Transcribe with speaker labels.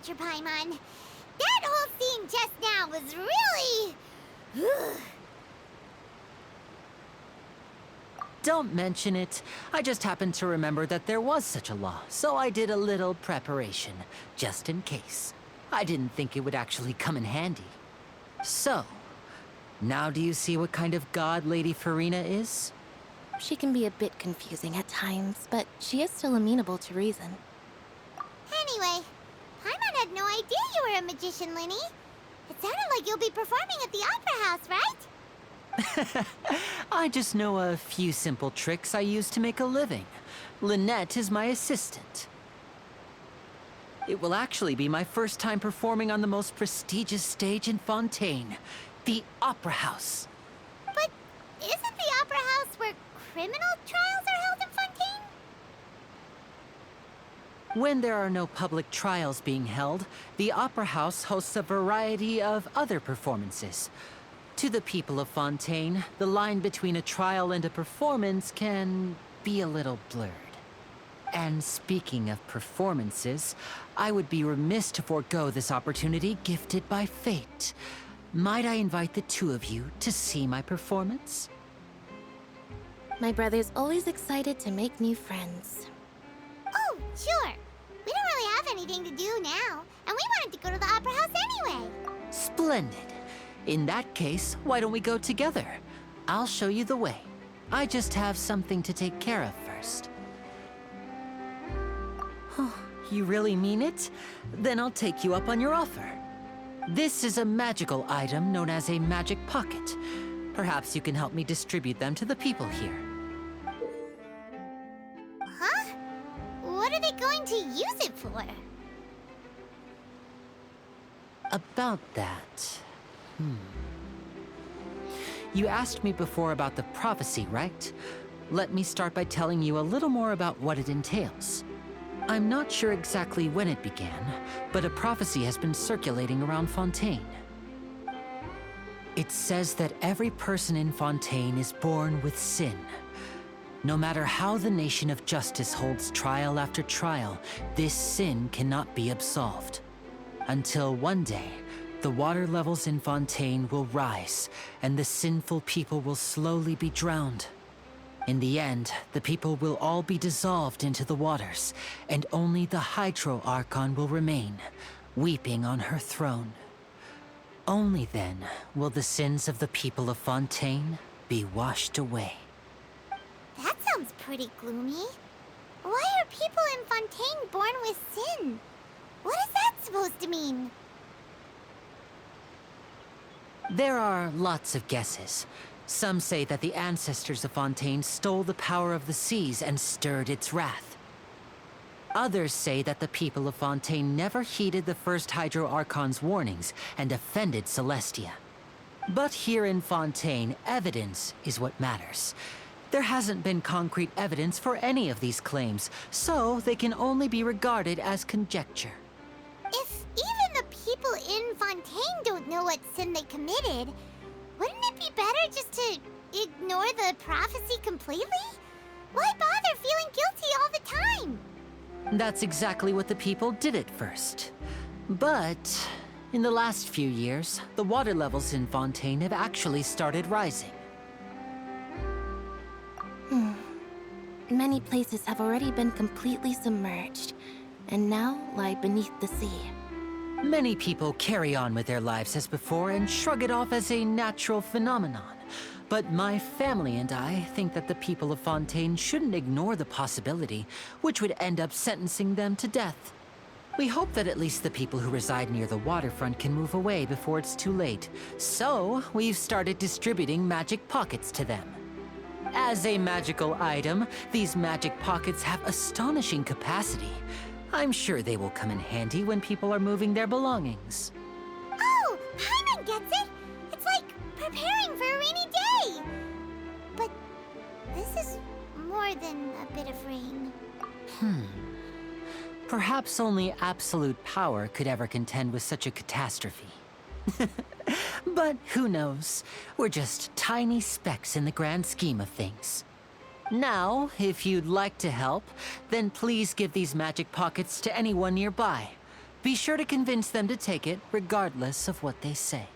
Speaker 1: nature, Paimon. That whole scene just now was really...
Speaker 2: Don't mention it. I just happened to remember that there was such a law, so I did a little preparation, just in case. I didn't think it would actually come in handy. So, now do you see what kind of god Lady Farina is?
Speaker 3: She can be a bit confusing at times, but she is still amenable to reason.
Speaker 1: Anyway, Paimon had no idea you were a magician, Lyney. It sounded like you'll be performing at the Opera House, right?
Speaker 2: I just know a few simple tricks I use to make a living. Lynette is my assistant. It will actually be my first time performing on the most prestigious stage in Fontaine, the Opera House.
Speaker 1: But isn't the Opera House where criminal trials are held in Fontaine?
Speaker 2: When there are no public trials being held, the Opera House hosts a variety of other performances. To the people of Fontaine, the line between a trial and a performance can be a little blurred. And speaking of performances, I would be remiss to forego this opportunity gifted by fate. Might I invite the two of you to see my performance?
Speaker 3: My brother's always excited to make new friends.
Speaker 1: Oh, sure. We don't really have anything to do now, and we wanted to go to the Opera House anyway.
Speaker 2: Splendid. In that case, why don't we go together? I'll show you the way. I just have something to take care of first. You really mean it? Then I'll take you up on your offer. This is a magical item known as a magic pocket. Perhaps you can help me distribute them to the people here.
Speaker 1: Huh? What are they going to use it for?
Speaker 2: About that... You asked me before about the prophecy, right? Let me start by telling you a little more about what it entails. I'm not sure exactly when it began, but a prophecy has been circulating around Fontaine. It says that every person in Fontaine is born with sin. No matter how the Nation of Justice holds trial after trial, this sin cannot be absolved. Until one day, the water levels in Fontaine will rise, and the sinful people will slowly be drowned. In the end, the people will all be dissolved into the waters, and only the Hydro Archon will remain, weeping on her throne. Only then will the sins of the people of Fontaine be washed away.
Speaker 1: That sounds pretty gloomy. Why are people in Fontaine born with sin? What is that supposed to mean?
Speaker 2: There are lots of guesses. Some say that the ancestors of Fontaine stole the power of the seas and stirred its wrath. Others say that the people of Fontaine never heeded the first Hydro Archon's warnings and offended Celestia. But here in Fontaine, evidence is what matters. There hasn't been concrete evidence for any of these claims, so they can only be regarded as conjecture.
Speaker 1: If even the people in Fontaine don't know what sin they committed, wouldn't it be better just to ignore the prophecy completely? Why bother feeling guilty all the time?
Speaker 2: That's exactly what the people did at first. But in the last few years, the water levels in Fontaine have actually started rising.
Speaker 3: Many places have already been completely submerged, and now lie beneath the sea.
Speaker 2: Many people carry on with their lives as before and shrug it off as a natural phenomenon. But my family and I think that the people of Fontaine shouldn't ignore the possibility, which would end up sentencing them to death. We hope that at least the people who reside near the waterfront can move away before it's too late. So, we've started distributing magic pockets to them. As a magical item, these magic pockets have astonishing capacity. I'm sure they will come in handy when people are moving their belongings.
Speaker 1: Oh, Paimon gets it! It's like preparing for a rainy day! But this is more than a bit of rain.
Speaker 2: Perhaps only absolute power could ever contend with such a catastrophe. But who knows? We're just tiny specks in the grand scheme of things. Now, if you'd like to help, then please give these magic pockets to anyone nearby. Be sure to convince them to take it, regardless of what they say.